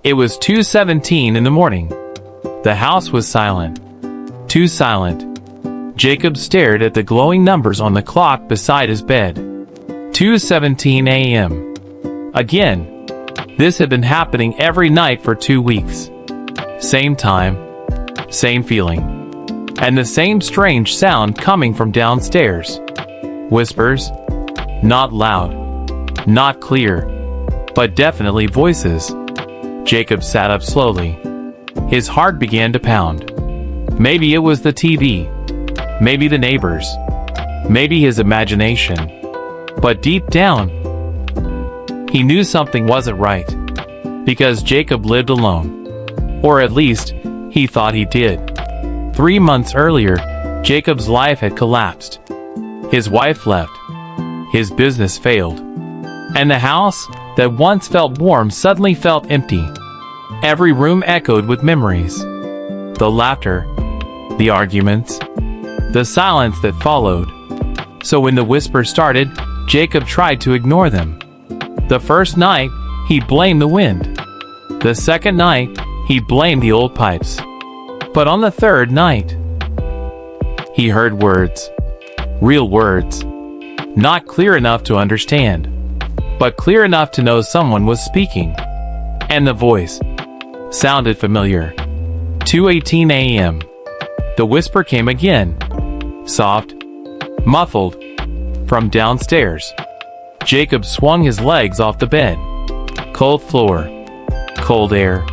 It was 2:17 in the morning. The house was silent. Too silent. Jacob stared at the glowing numbers on the clock beside his bed. 2:17 a.m. Again. This had been happening every night for 2 weeks. Same time. Same feeling. And the same strange sound coming from downstairs. Whispers. Not loud. Not clear. But definitely voices. Jacob sat up slowly. His heart began to pound. Maybe it was the TV. Maybe the neighbors. Maybe his imagination. But deep down, he knew something wasn't right. Because Jacob lived alone. Or at least, he thought he did. 3 months earlier, Jacob's life had collapsed. His wife left. His business failed. And the house, that once felt warm, suddenly felt empty. Every room echoed with memories. The laughter. The arguments. The silence that followed. So when the whispers started, Jacob tried to ignore them. The first night, he blamed the wind. The second night, he blamed the old pipes. But on the third night, he heard words. Real words. Not clear enough to understand, but clear enough to know someone was speaking. And the voice sounded familiar. 2:18 a.m. The whisper came again. Soft. Muffled. From downstairs. Jacob swung his legs off the bed. Cold floor. Cold air.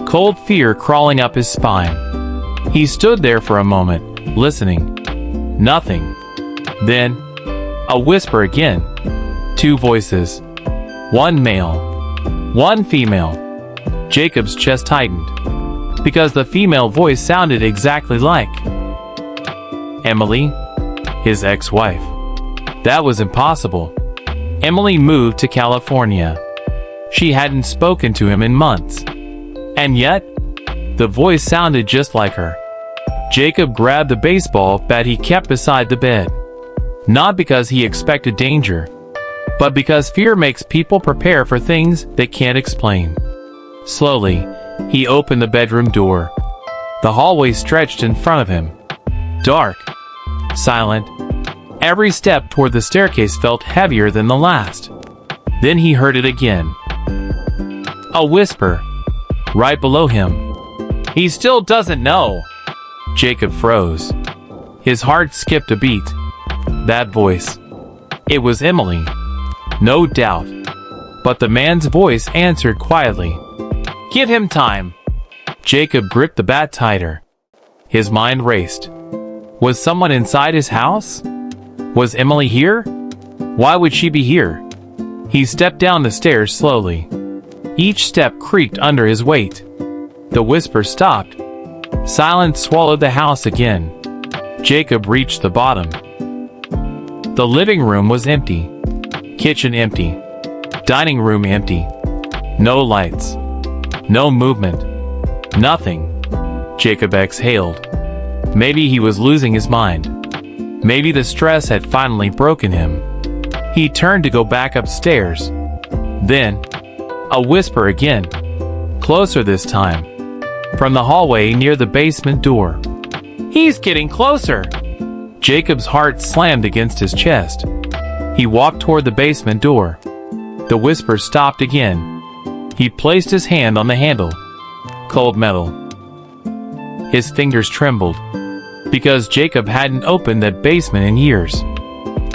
Cold fear crawling up his spine. He stood there for a moment, listening. Nothing. Then, a whisper again. 2 voices. One male. One female. Jacob's chest tightened. Because the female voice sounded exactly like Emily, his ex-wife. That was impossible. Emily moved to California. She hadn't spoken to him in months. And yet, the voice sounded just like her. Jacob grabbed the baseball bat he kept beside the bed. Not because he expected danger, but because fear makes people prepare for things they can't explain. Slowly, he opened the bedroom door. The hallway stretched in front of him. Dark. Silent. Every step toward the staircase felt heavier than the last. Then he heard it again. A whisper. Right below him. He still doesn't know. Jacob froze. His heart skipped a beat. That voice. It was Emily. No doubt. But the man's voice answered quietly. Give him time. Jacob gripped the bat tighter. His mind raced. Was someone inside his house? Was Emily here? Why would she be here? He stepped down the stairs slowly. Each step creaked under his weight. The whisper stopped. Silence swallowed the house again. Jacob reached the bottom. The living room was empty. Kitchen empty. Dining room empty. No lights. No movement. Nothing. Jacob exhaled. Maybe he was losing his mind. Maybe the stress had finally broken him. He turned to go back upstairs. Then, a whisper again. Closer this time. From the hallway near the basement door. He's getting closer! Jacob's heart slammed against his chest. He walked toward the basement door. The whisper stopped again. He placed his hand on the handle. Cold metal. His fingers trembled. Because Jacob hadn't opened that basement in years.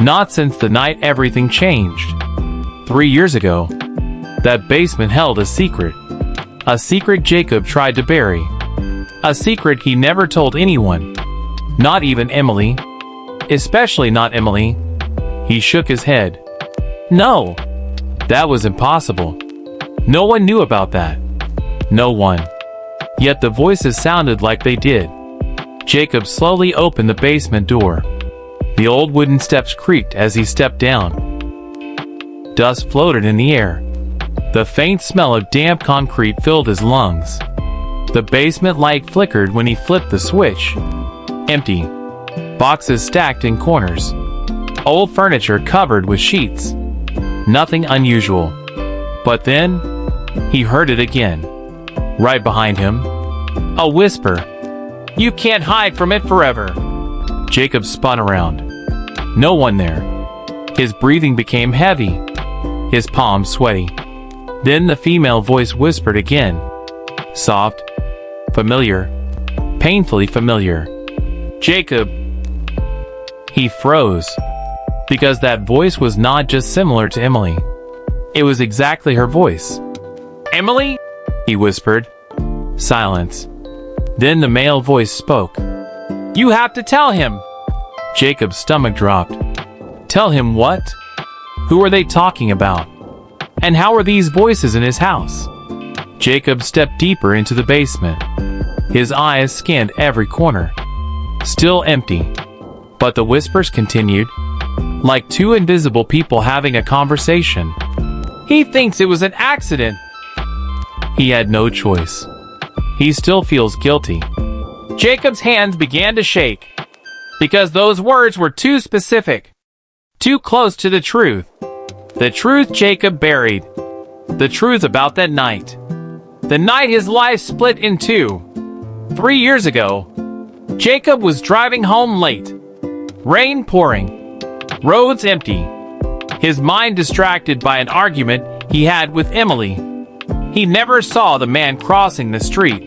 Not since the night everything changed. 3 years ago. That basement held a secret. A secret Jacob tried to bury. A secret he never told anyone. Not even Emily. Especially not Emily. He shook his head. No. That was impossible. No one knew about that. No one. Yet the voices sounded like they did. Jacob slowly opened the basement door. The old wooden steps creaked as he stepped down. Dust floated in the air. The faint smell of damp concrete filled his lungs. The basement light flickered when he flipped the switch. Empty. Boxes stacked in corners. Old furniture covered with sheets. Nothing unusual. But then, he heard it again. Right behind him, a whisper. "You can't hide from it forever." Jacob spun around. No one there. His breathing became heavy, his palms sweaty. Then the female voice whispered again. Soft, familiar, painfully familiar. "Jacob." He froze, because that voice was not just similar to Emily. It was exactly her voice. "Emily?" he whispered. Silence. Then the male voice spoke. "You have to tell him." Jacob's stomach dropped. Tell him what? Who are they talking about? And how are these voices in his house? Jacob stepped deeper into the basement. His eyes scanned every corner. Still empty. But the whispers continued, like two invisible people having a conversation. "He thinks it was an accident." He had no choice. He still feels guilty. Jacob's hands began to shake, because those words were too specific, too close to the truth. The truth Jacob buried. The truth about that night. The night his life split in two. 3 years ago, Jacob was driving home late. Rain pouring. Roads empty. His mind distracted by an argument he had with Emily. He never saw the man crossing the street.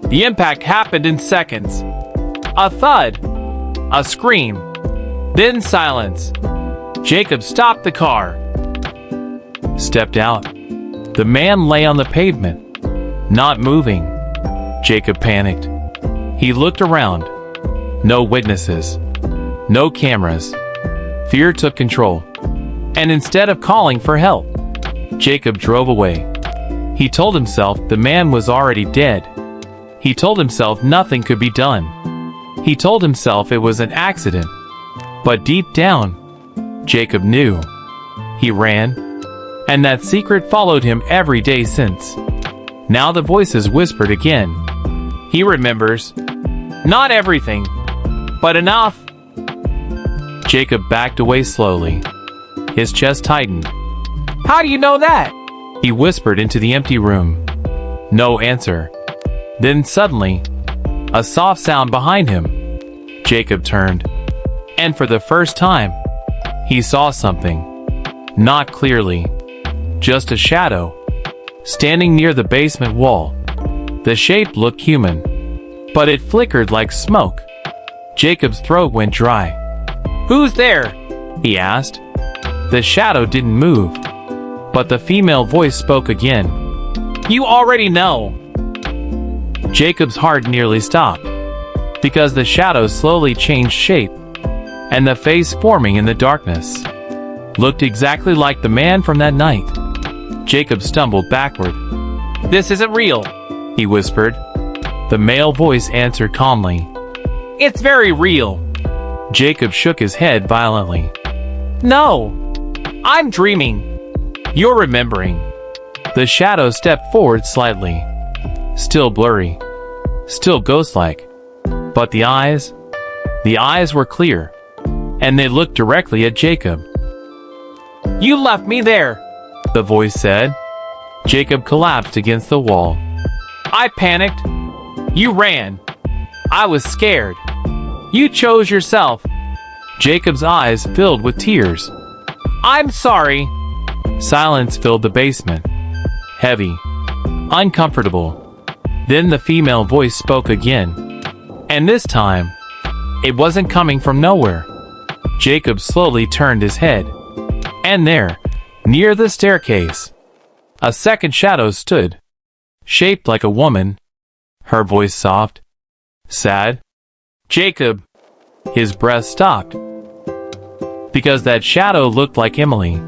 The impact happened in seconds. A thud. A scream. Then silence. Jacob stopped the car. Stepped out. The man lay on the pavement, not moving. Jacob panicked. He looked around. No witnesses. No cameras. Fear took control. And instead of calling for help, Jacob drove away. He told himself the man was already dead. He told himself nothing could be done. He told himself it was an accident. But deep down, Jacob knew. He ran, and that secret followed him every day since. Now the voices whispered again. He remembers. Not everything, but enough. Jacob backed away slowly. His chest tightened. "How do you know that?" he whispered into the empty room. No answer. Then suddenly, a soft sound behind him. Jacob turned. And for the first time, he saw something. Not clearly. Just a shadow. Standing near the basement wall. The shape looked human. But it flickered like smoke. Jacob's throat went dry. "Who's there?" he asked. The shadow didn't move. But the female voice spoke again. "You already know." Jacob's heart nearly stopped, because the shadow slowly changed shape, and the face forming in the darkness looked exactly like the man from that night. Jacob stumbled backward. "This isn't real," he whispered. The male voice answered calmly. "It's very real." Jacob shook his head violently. "No, I'm dreaming. You're remembering." The shadow stepped forward slightly. Still blurry. Still ghost-like. But the eyes were clear. And they looked directly at Jacob. "You left me there," the voice said. Jacob collapsed against the wall. "I panicked. You ran. I was scared. You chose yourself." Jacob's eyes filled with tears. "I'm sorry." Silence filled the basement. Heavy. Uncomfortable. Then the female voice spoke again. And this time, it wasn't coming from nowhere. Jacob slowly turned his head. And there, near the staircase, a second shadow stood. Shaped like a woman. Her voice soft. Sad. "Jacob." His breath stopped. Because that shadow looked like Emily.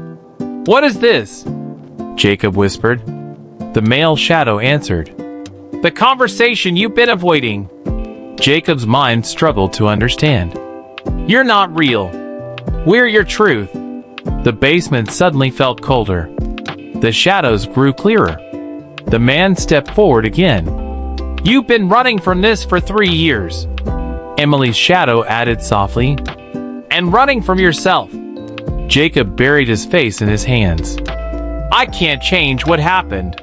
"What is this?" Jacob whispered. The male shadow answered. "The conversation you've been avoiding." Jacob's mind struggled to understand. "You're not real. We're your truth." The basement suddenly felt colder. The shadows grew clearer. The man stepped forward again. "You've been running from this for 3 years." Emily's shadow added softly. "And running from yourself." Jacob buried his face in his hands. "I can't change what happened."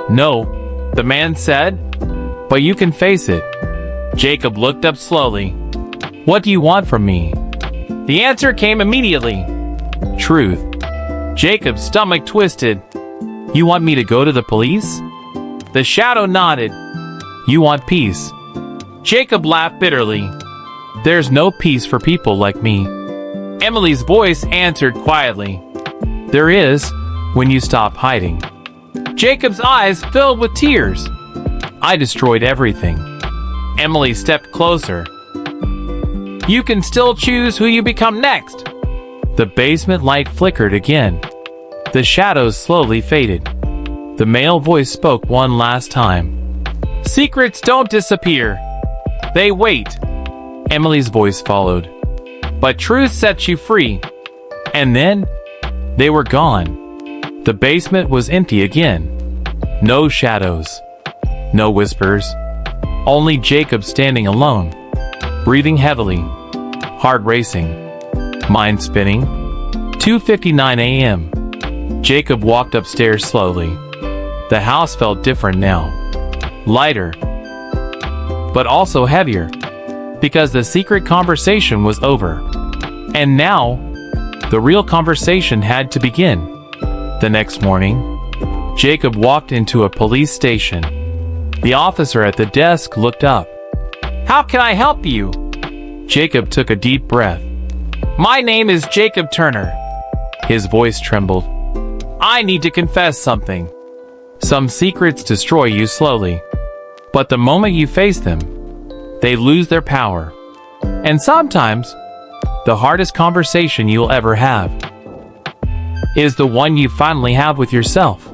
"No, the man said. But you can face it. Jacob looked up slowly. What do you want from me? The answer came immediately. Truth. Jacob's stomach twisted. You want me to go to the police? The shadow nodded. You want peace? Jacob laughed bitterly. There's no peace for people like me. Emily's voice answered quietly. There is, when you stop hiding. Jacob's eyes filled with tears. I destroyed everything. Emily stepped closer. You can still choose who you become next. The basement light flickered again. The shadows slowly faded. The male voice spoke one last time. Secrets don't disappear. They wait. Emily's voice followed. But truth sets you free. And then, they were gone. The basement was empty again. No shadows. No whispers. Only Jacob standing alone. Breathing heavily. Heart racing. Mind spinning. 2:59 a.m. Jacob walked upstairs slowly. The house felt different now. Lighter. But also heavier. Because the secret conversation was over. And now, the real conversation had to begin. The next morning, Jacob walked into a police station. The officer at the desk looked up. How can I help you? Jacob took a deep breath. My name is Jacob Turner. His voice trembled. I need to confess something. Some secrets destroy you slowly. But the moment you face them, they lose their power. And sometimes, the hardest conversation you'll ever have is the one you finally have with yourself.